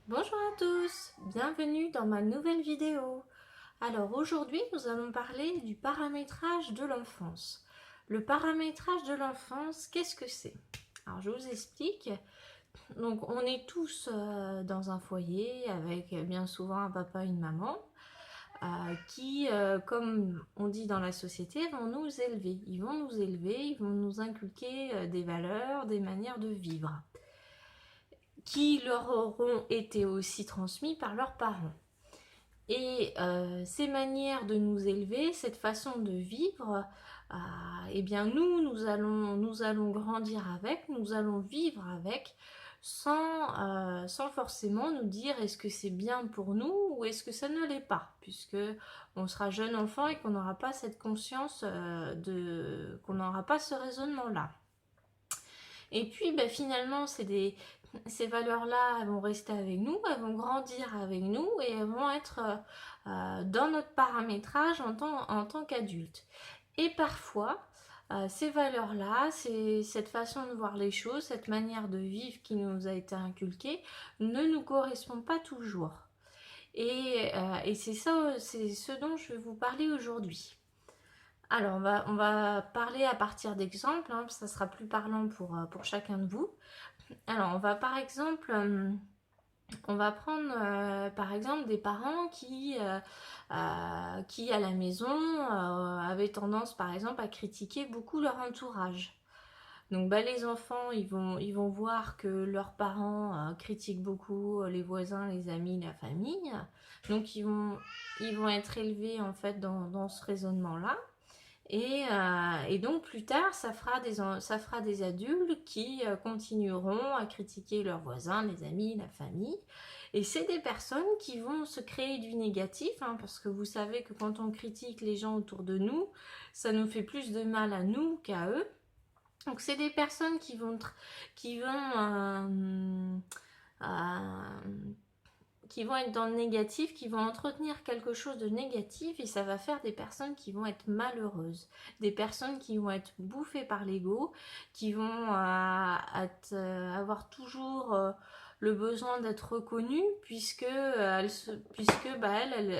Bonjour à tous, bienvenue dans ma nouvelle vidéo. Alors aujourd'hui nous allons parler du paramétrage de l'enfance. Le paramétrage de l'enfance, qu'est-ce que c'est? Alors je vous explique. Donc on est tous dans un foyer avec bien souvent un papa et une maman qui, comme on dit dans la société, vont nous élever. Ils vont nous élever, ils vont nous inculquer des valeurs, des manières de vivre qui leur auront été aussi transmis par leurs parents. Et ces manières de nous élever, cette façon de vivre, eh bien nous allons grandir avec, nous allons vivre avec, sans forcément nous dire est-ce que c'est bien pour nous ou est-ce que ça ne l'est pas, puisque on sera jeune enfant et qu'on n'aura pas cette conscience qu'on n'aura pas ce raisonnement-là. Et puis finalement, ces valeurs-là, elles vont rester avec nous, elles vont grandir avec nous et elles vont être dans notre paramétrage en tant qu'adulte. Et parfois, ces valeurs-là, cette façon de voir les choses, cette manière de vivre qui nous a été inculquée, ne nous correspond pas toujours. Et c'est ça, c'est ce dont je vais vous parler aujourd'hui. Alors, on va parler à partir d'exemples, hein, ça sera plus parlant pour chacun de vous. Alors, on va prendre par exemple des parents qui à la maison avaient tendance par exemple à critiquer beaucoup leur entourage. Donc les enfants, ils vont voir que leurs parents critiquent beaucoup les voisins, les amis, la famille. Donc ils vont être élevés en fait dans ce raisonnement-là. Et donc plus tard, ça fera des adultes qui continueront à critiquer leurs voisins, les amis, la famille. Et c'est des personnes qui vont se créer du négatif, hein, parce que vous savez que quand on critique les gens autour de nous, ça nous fait plus de mal à nous qu'à eux. Donc c'est des personnes euh, qui vont être dans le négatif, qui vont entretenir quelque chose de négatif et ça va faire des personnes qui vont être malheureuses, des personnes qui vont être bouffées par l'ego, qui vont avoir toujours le besoin d'être reconnues elles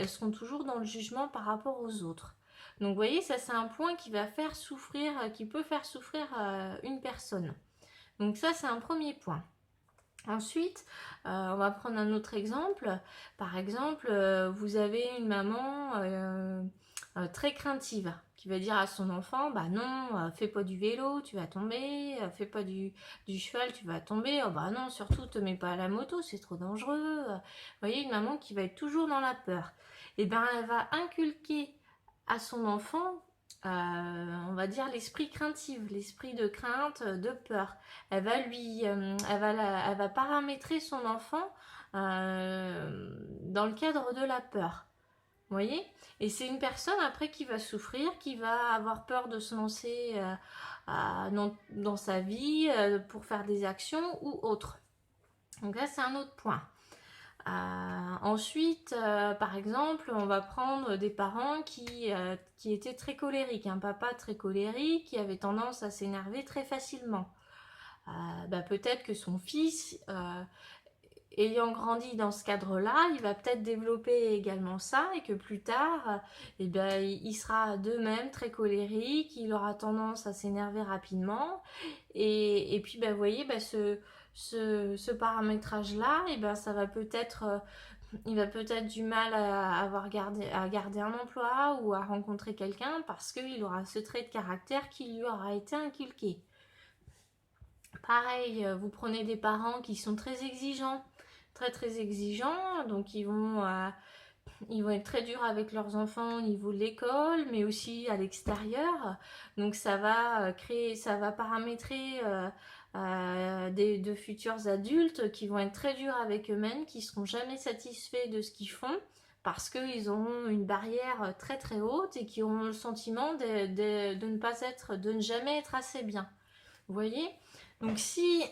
seront toujours dans le jugement par rapport aux autres. Donc vous voyez, ça c'est un point qui va faire souffrir, qui peut faire souffrir une personne. Donc ça c'est un premier point. Ensuite, on va prendre un autre exemple. Par exemple, vous avez une maman très craintive qui va dire à son enfant, bah non, fais pas du vélo, tu vas tomber, fais pas du cheval, tu vas tomber, oh bah non, surtout te mets pas à la moto, c'est trop dangereux. Vous voyez, une maman qui va être toujours dans la peur. Et bien, elle va inculquer à son enfant, on va dire l'esprit craintif, l'esprit de crainte, de peur. Elle va paramétrer son enfant dans le cadre de la peur. Vous voyez? Et c'est une personne après qui va souffrir, qui va avoir peur de se lancer dans sa vie pour faire des actions ou autre. Donc là, c'est un autre point. Ensuite, par exemple, on va prendre des parents qui étaient très colériques. Un papa très colérique qui avait tendance à s'énerver très facilement. Peut-être que son fils, ayant grandi dans ce cadre-là, il va peut-être développer également ça et que plus tard, il sera de même très colérique, il aura tendance à s'énerver rapidement. Et puis, vous voyez, ce paramétrage-là, ça va peut-être, il va peut-être du mal à garder un emploi ou à rencontrer quelqu'un parce qu'il aura ce trait de caractère qui lui aura été inculqué. Pareil, vous prenez des parents qui sont très exigeants, très très exigeants, donc ils vont être très durs avec leurs enfants au niveau de l'école, mais aussi à l'extérieur. Donc ça va paramétrer de futurs adultes qui vont être très durs avec eux-mêmes, qui seront jamais satisfaits de ce qu'ils font parce qu'ils auront une barrière très très haute et qui auront le sentiment de ne jamais être assez bien. Vous voyez? Donc si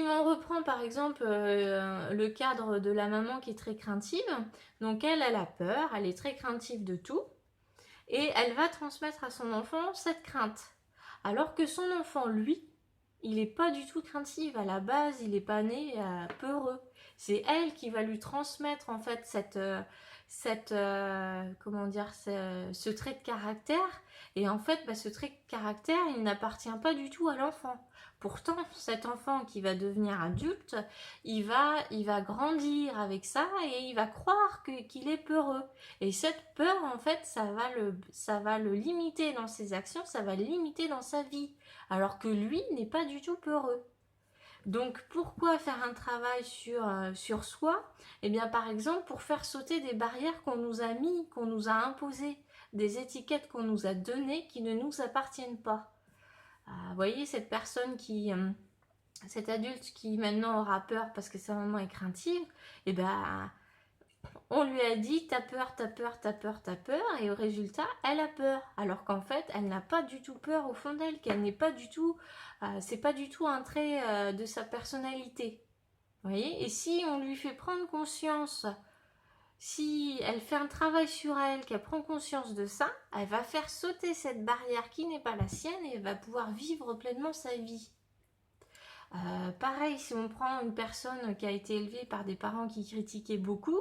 on reprend par exemple le cadre de la maman qui est très craintive, donc elle a peur, elle est très craintive de tout, et elle va transmettre à son enfant cette crainte. Alors que son enfant, lui, il n'est pas du tout craintif. À la base, il n'est pas né peureux. C'est elle qui va lui transmettre en fait comment dire, ce trait de caractère. Et en fait, ce trait de caractère, il n'appartient pas du tout à l'enfant. Pourtant, cet enfant qui va devenir adulte, il va grandir avec ça et il va croire qu'il est peureux. Et cette peur, en fait, ça va le limiter dans ses actions, ça va le limiter dans sa vie. Alors que lui n'est pas du tout peureux. Donc pourquoi faire un travail sur soi? Eh bien par exemple pour faire sauter des barrières qu'on nous a mis, qu'on nous a imposées, des étiquettes qu'on nous a données qui ne nous appartiennent pas. Vous voyez cette personne cet adulte qui maintenant aura peur parce que sa maman est craintive, eh ben on lui a dit t'as peur, t'as peur, t'as peur, t'as peur, et au résultat, elle a peur. Alors qu'en fait, elle n'a pas du tout peur au fond d'elle, qu'elle n'est pas du tout, c'est pas du tout un trait de sa personnalité. Vous voyez? Et si on lui fait prendre conscience, si elle fait un travail sur elle, qu'elle prend conscience de ça, elle va faire sauter cette barrière qui n'est pas la sienne et elle va pouvoir vivre pleinement sa vie. Pareil, si on prend une personne qui a été élevée par des parents qui critiquaient beaucoup,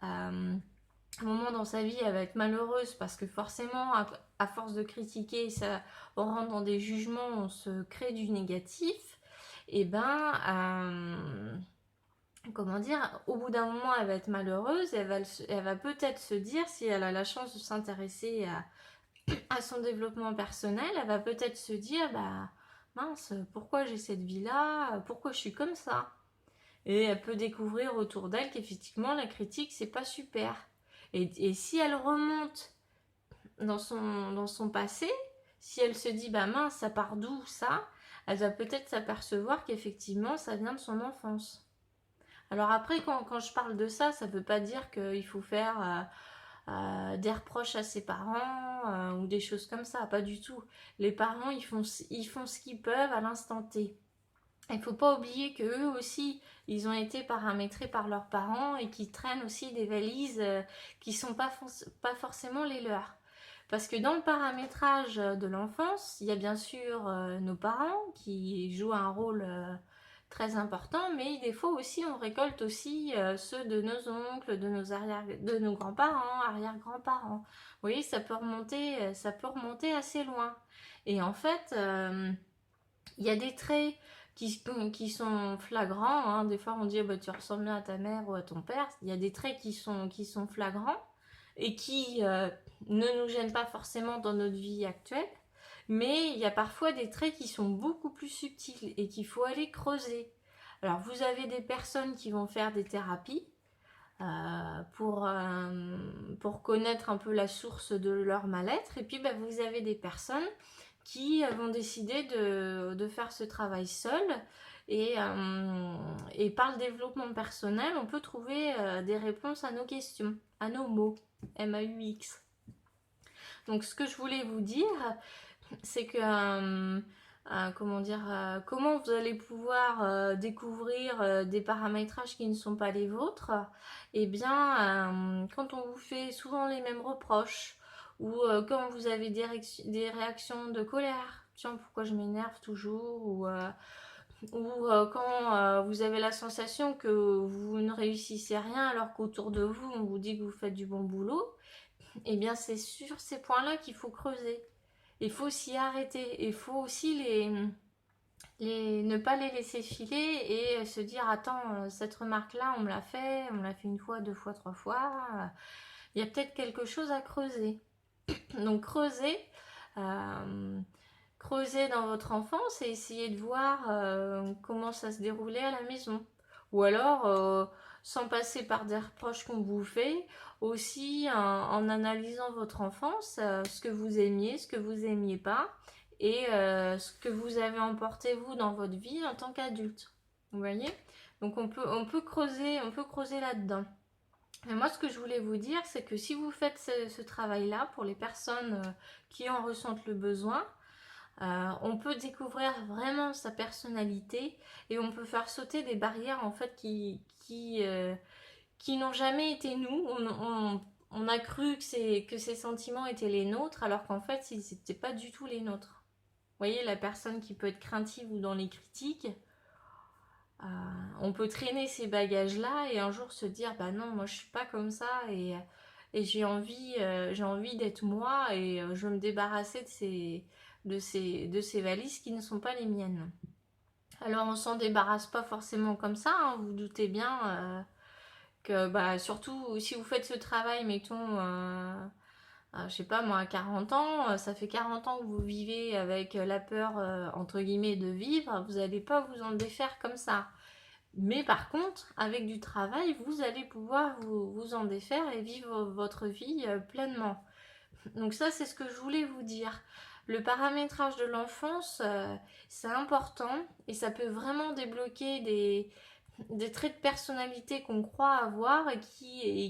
un moment dans sa vie elle va être malheureuse parce que forcément à force de critiquer ça, on rentre dans des jugements, on se crée du négatif, et comment dire, au bout d'un moment elle va être malheureuse, elle va peut-être se dire, si elle a la chance de s'intéresser à son développement personnel, elle va peut-être se dire mince, pourquoi j'ai cette vie là, pourquoi je suis comme ça. Et elle peut découvrir autour d'elle qu'effectivement la critique c'est pas super. Et si elle remonte dans son passé, si elle se dit mince, ça part d'où ça, elle va peut-être s'apercevoir qu'effectivement ça vient de son enfance. Alors après quand je parle de ça, ça veut pas dire qu'il faut faire des reproches à ses parents ou des choses comme ça, pas du tout. Les parents ils font ce qu'ils peuvent à l'instant T. Il ne faut pas oublier qu'eux aussi, ils ont été paramétrés par leurs parents et qu'ils traînent aussi des valises qui ne sont pas forcément les leurs. Parce que dans le paramétrage de l'enfance, il y a bien sûr nos parents qui jouent un rôle très important, mais des fois aussi on récolte aussi ceux de nos oncles, de nos grands-parents, arrière-grands-parents. Vous voyez, ça peut remonter assez loin. Et en fait, il y a des traits qui sont flagrants, hein. Des fois on dit tu ressembles bien à ta mère ou à ton père. Il y a des traits qui sont flagrants et qui ne nous gênent pas forcément dans notre vie actuelle, mais il y a parfois des traits qui sont beaucoup plus subtils et qu'il faut aller creuser. Alors vous avez des personnes qui vont faire des thérapies pour connaître un peu la source de leur mal-être, et puis vous avez des personnes qui vont décider de faire ce travail seul. Et par le développement personnel, on peut trouver des réponses à nos questions, à nos mots, M-A-U-X. Donc ce que je voulais vous dire, c'est que comment vous allez pouvoir découvrir des paramétrages qui ne sont pas les vôtres. Eh bien, quand on vous fait souvent les mêmes reproches, ou quand vous avez des réactions de colère, tiens, pourquoi je m'énerve toujours, ou quand vous avez la sensation que vous ne réussissez rien alors qu'autour de vous on vous dit que vous faites du bon boulot, eh bien c'est sur ces points-là qu'il faut creuser. Il faut s'y arrêter. Il faut aussi ne pas les laisser filer et se dire attends, cette remarque-là, on me l'a fait une fois, deux fois, trois fois. Il y a peut-être quelque chose à creuser. Donc creuser dans votre enfance et essayer de voir comment ça se déroulait à la maison. Ou alors, sans passer par des reproches qu'on vous fait, aussi en analysant votre enfance, ce que vous aimiez, ce que vous aimiez pas, et ce que vous avez emporté vous dans votre vie en tant qu'adulte. Vous voyez? Donc on peut creuser là-dedans. Mais moi, ce que je voulais vous dire, c'est que si vous faites ce travail-là pour les personnes qui en ressentent le besoin, on peut découvrir vraiment sa personnalité et on peut faire sauter des barrières en fait qui n'ont jamais été nous. On a cru que ces sentiments étaient les nôtres alors qu'en fait ils n'étaient pas du tout les nôtres. voyez, la personne qui peut être craintive ou dans les critiques, on peut traîner ces bagages-là et un jour se dire, bah non, moi je suis pas comme ça et j'ai envie d'être moi et je veux me débarrasser de ces valises qui ne sont pas les miennes. Alors on s'en débarrasse pas forcément comme ça, hein, vous doutez bien que bah, surtout si vous faites ce travail, mettons, je sais pas moi, à 40 ans, ça fait 40 ans que vous vivez avec la peur, entre guillemets, de vivre, vous n'allez pas vous en défaire comme ça. Mais par contre, avec du travail, vous allez pouvoir vous en défaire et vivre votre vie pleinement. Donc ça, c'est ce que je voulais vous dire. Le paramétrage de l'enfance, c'est important et ça peut vraiment débloquer des traits de personnalité qu'on croit avoir et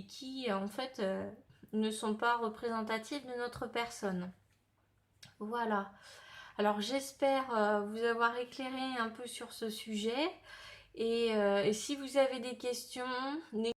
qui en fait, ne sont pas représentatifs de notre personne. Voilà. Alors j'espère vous avoir éclairé un peu sur ce sujet et si vous avez des questions, n'hésitez